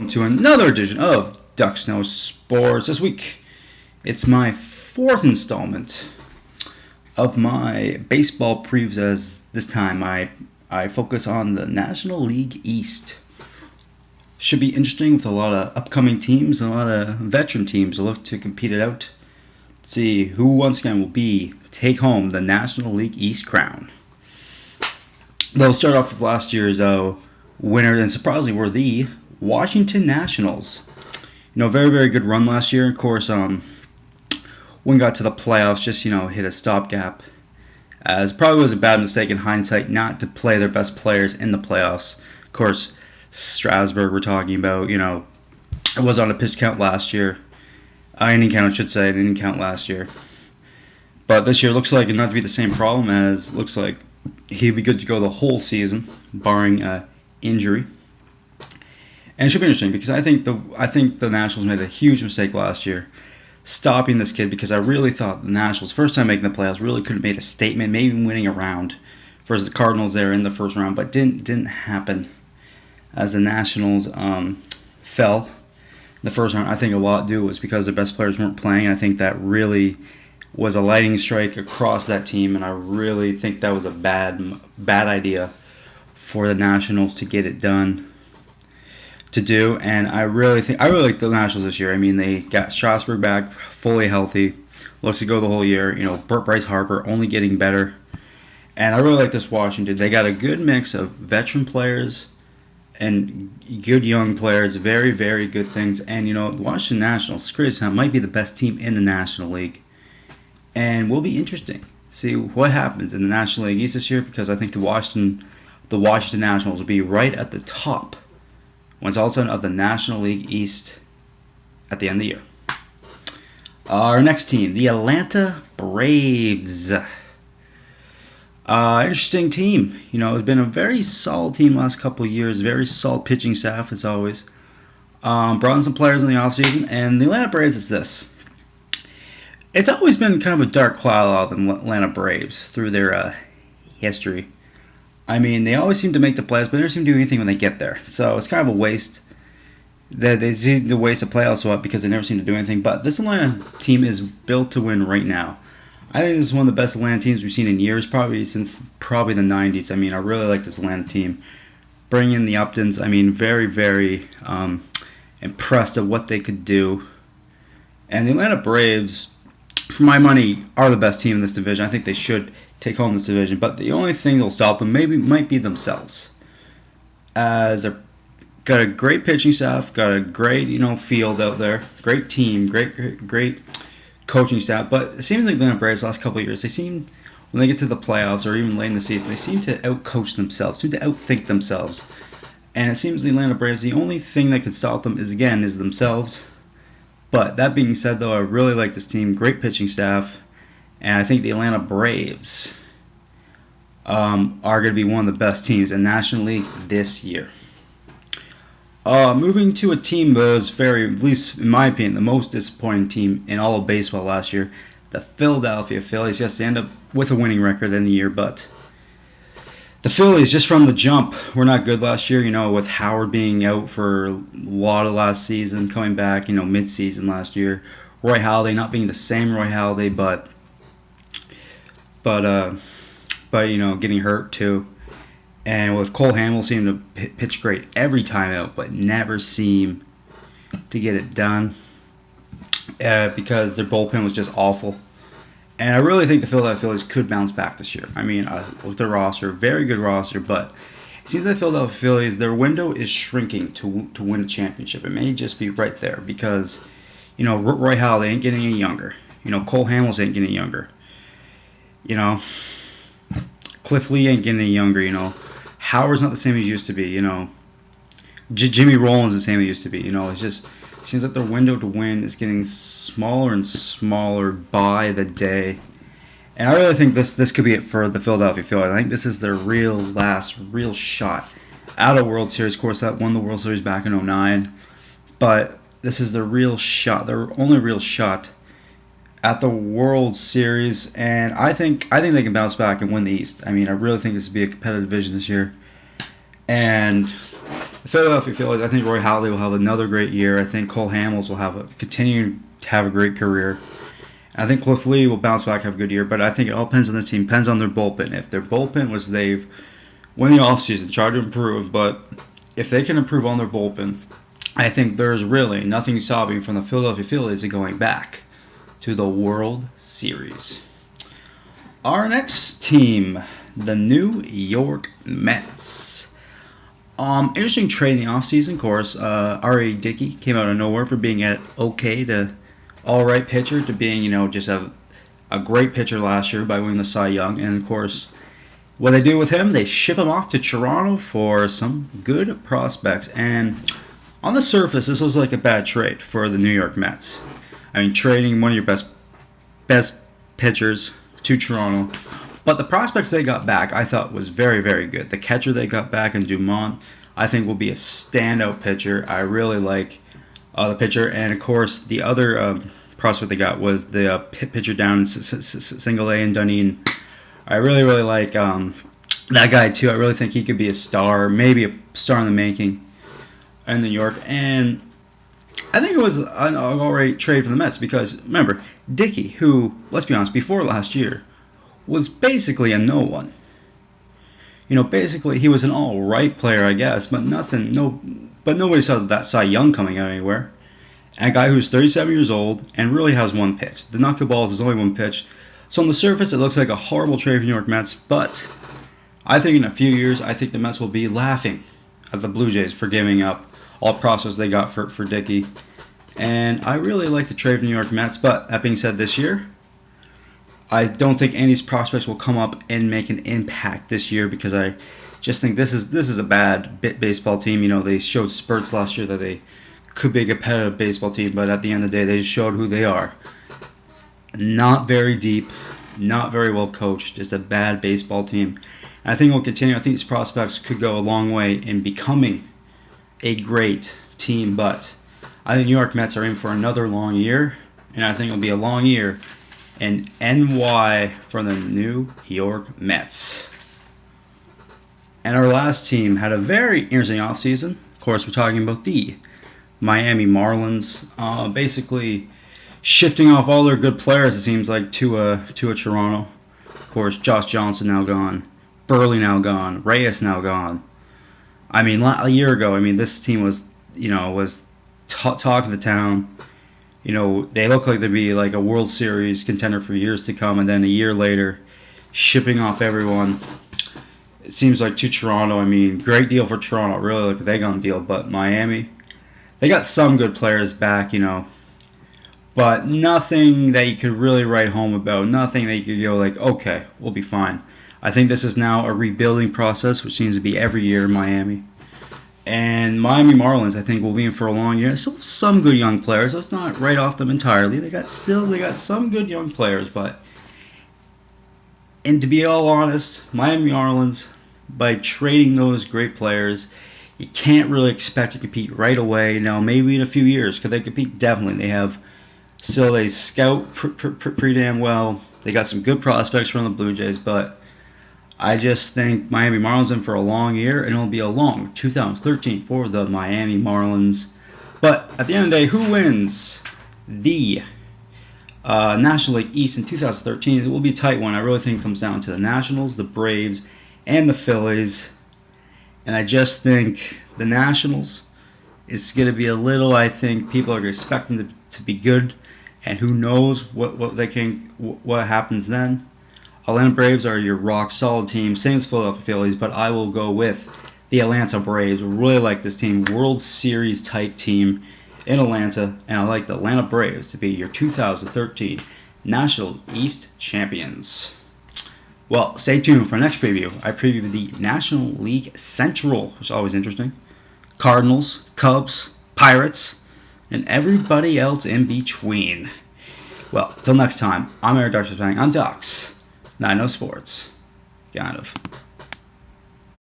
To another edition of Duck Snow Sports. This week, it's my fourth installment of my baseball previews. As this time, I focus on the National League East. Should be interesting with a lot of upcoming teams and a lot of veteran teams to look to compete it out. See who once again will take home the National League East crown. They'll start off with last year's winner, and surprisingly were the Washington Nationals. Very, very good run last year. Of course, when got to the playoffs, just, hit a stopgap. As probably was a bad mistake in hindsight not to play their best players in the playoffs. Of course, Strasburg we're talking about, it was on a pitch count last year. Inning count, I should say. It didn't count last year. But this year looks like it not to be the same problem, as looks like he'd be good to go the whole season, barring injury. And it should be interesting because I think the Nationals made a huge mistake last year stopping this kid, because I really thought the Nationals, first time making the playoffs, really could have made a statement, maybe even winning a round versus the Cardinals there in the first round, but didn't happen as the Nationals fell in the first round. I think a lot do was because their best players weren't playing. I think that really was a lightning strike across that team, and I really think that was a bad idea for the Nationals to get it done. To do, and I really like the Nationals this year. I mean, they got Strasburg back fully healthy, looks to go the whole year. Bryce Harper only getting better, and I really like this Washington. They got a good mix of veteran players and good young players, very, very good things. And the Washington Nationals, crazy, might be the best team in the National League, and will be interesting. See what happens in the National League East this year, because I think the Washington Nationals will be right at the top when it's all said of the National League East at the end of the year. Our next team, the Atlanta Braves. Interesting team. It's been a very solid team last couple of years. Very solid pitching staff, as always. Brought in some players in the offseason, and the Atlanta Braves is this. It's always been kind of a dark cloud on the Atlanta Braves through their history. I mean, they always seem to make the playoffs, but they never seem to do anything when they get there. So it's kind of a waste. They seem to waste a playoff spot because they never seem to do anything. But this Atlanta team is built to win right now. I think this is one of the best Atlanta teams we've seen in years, probably since the 90s. I mean, I really like this Atlanta team. Bring in the Uptons. I mean, very, very impressed at what they could do. And the Atlanta Braves, for my money, are the best team in this division. I think they should take home this division, but the only thing that'll stop them might be themselves. As they've got a great pitching staff, got a great field out there, great team, great coaching staff. But it seems like the Atlanta Braves last couple of years, they seem, when they get to the playoffs or even late in the season, they seem to outcoach themselves, seem to outthink themselves. And it seems the Atlanta Braves, the only thing that can stop them is themselves. But that being said, though, I really like this team, great pitching staff. And I think the Atlanta Braves are going to be one of the best teams in the National League this year. Moving to a team that was at least in my opinion, the most disappointing team in all of baseball last year, the Philadelphia Phillies. Yes, they end up with a winning record in the year, but the Phillies, just from the jump, were not good last year. With Howard being out for a lot of last season, coming back, mid-season last year. Roy Halladay not being the same Roy Halladay, but getting hurt too. And with Cole Hamels seeming to pitch great every time out, but never seem to get it done because their bullpen was just awful. And I really think the Philadelphia Phillies could bounce back this year. I mean, with their roster, very good roster, but it seems like the Philadelphia Phillies, their window is shrinking to win a championship. It may just be right there because, Roy Halladay ain't getting any younger. Cole Hamels ain't getting younger. Cliff Lee ain't getting any younger. Howard's not the same as he used to be. Jimmy Rollins the same as he used to be. It seems like their window to win is getting smaller and smaller by the day. And I really think this could be it for the Philadelphia Phillies. I think this is their last real shot at a World Series. Of course, that won the World Series back in 2009. But this is their real shot, their only real shot at the World Series, and I think they can bounce back and win the East. I mean, I really think this will be a competitive division this year. And The Philadelphia Phillies, I think Roy Halladay will have another great year. I think Cole Hamels will continue to have a great career. I think Cliff Lee will bounce back, have a good year, but I think it all depends on the team, depends on their bullpen. If their bullpen was they've won the offseason, tried to improve, but if they can improve on their bullpen, I think there's really nothing stopping from the Philadelphia Phillies going back to the World Series. Our next team, the New York Mets. Interesting trade in the offseason, of course. R.A. Dickey came out of nowhere for being an okay to all-right pitcher to being, just a great pitcher last year by winning the Cy Young. And, of course, what they do with him, they ship him off to Toronto for some good prospects. And on the surface, this was like a bad trade for the New York Mets. I mean, trading one of your best pitchers to Toronto. But the prospects they got back, I thought, was very, very good. The catcher they got back in Dumont, I think, will be a standout pitcher. I really like the pitcher. And, of course, the other prospect they got was the pitcher down in Single A in Dunedin. I really, really like that guy, too. I really think he could be a star, maybe a star in the making in New York. And I think it was an all-right trade for the Mets because, remember, Dickey, who, let's be honest, before last year, was basically a no one. Basically he was an all-right player, I guess, but nobody saw that Cy Young coming out anywhere. And a guy who's 37 years old and really has one pitch. The knuckleballs is only one pitch. So on the surface, it looks like a horrible trade for New York Mets, but I think in a few years, I think the Mets will be laughing at the Blue Jays for giving up all process they got for Dickey. And I really like the trade for New York Mets, but that being said, this year, I don't think any of these prospects will come up and make an impact this year because I just think this is a bad baseball team. They showed spurts last year that they could be a competitive baseball team, but at the end of the day, they just showed who they are. Not very deep, not very well coached, just a bad baseball team. And I think it will continue. I think these prospects could go a long way in becoming a great team, but I think New York Mets are in for another long year, and I think it'll be a long year in NY for the New York Mets. And our last team had a very interesting offseason. Of course, we're talking about the Miami Marlins. Basically shifting off all their good players, it seems like, to a Toronto. Of course, Josh Johnson now gone. Burley now gone. Reyes now gone. I mean, a year ago, this team was talk of the town. They look like they'd be like a World Series contender for years to come, and then a year later, shipping off everyone. It seems like to Toronto. Great deal for Toronto. Really like they got a deal, but Miami, they got some good players back, but nothing that you could really write home about. Nothing that you could go like, okay, we'll be fine. I think this is now a rebuilding process, which seems to be every year in Miami. And Miami Marlins, I think, will be in for a long year. Still some good young players. Let's not write off them entirely. They got some good young players, and to be all honest, Miami Marlins, by trading those great players, you can't really expect to compete right away. Now, maybe in a few years, could they compete? Definitely. They scout pretty damn well. They got some good prospects from the Blue Jays, but I just think Miami Marlins in for a long year, and it'll be a long 2013 for the Miami Marlins. But at the end of the day, who wins the National League East in 2013? It will be a tight one. I really think it comes down to the Nationals, the Braves, and the Phillies. And I just think the Nationals is going to be a little, I think people are expecting them to be good, and who knows what happens then. Atlanta Braves are your rock-solid team, same as Philadelphia Phillies, but I will go with the Atlanta Braves. Really like this team, World Series-type team in Atlanta, and I like the Atlanta Braves to be your 2013 National East champions. Well, stay tuned for our next preview. I preview the National League Central, which is always interesting. Cardinals, Cubs, Pirates, and everybody else in between. Well, till next time, I'm Eric Ducks. I'm Ducks. Not no sports. Kind of.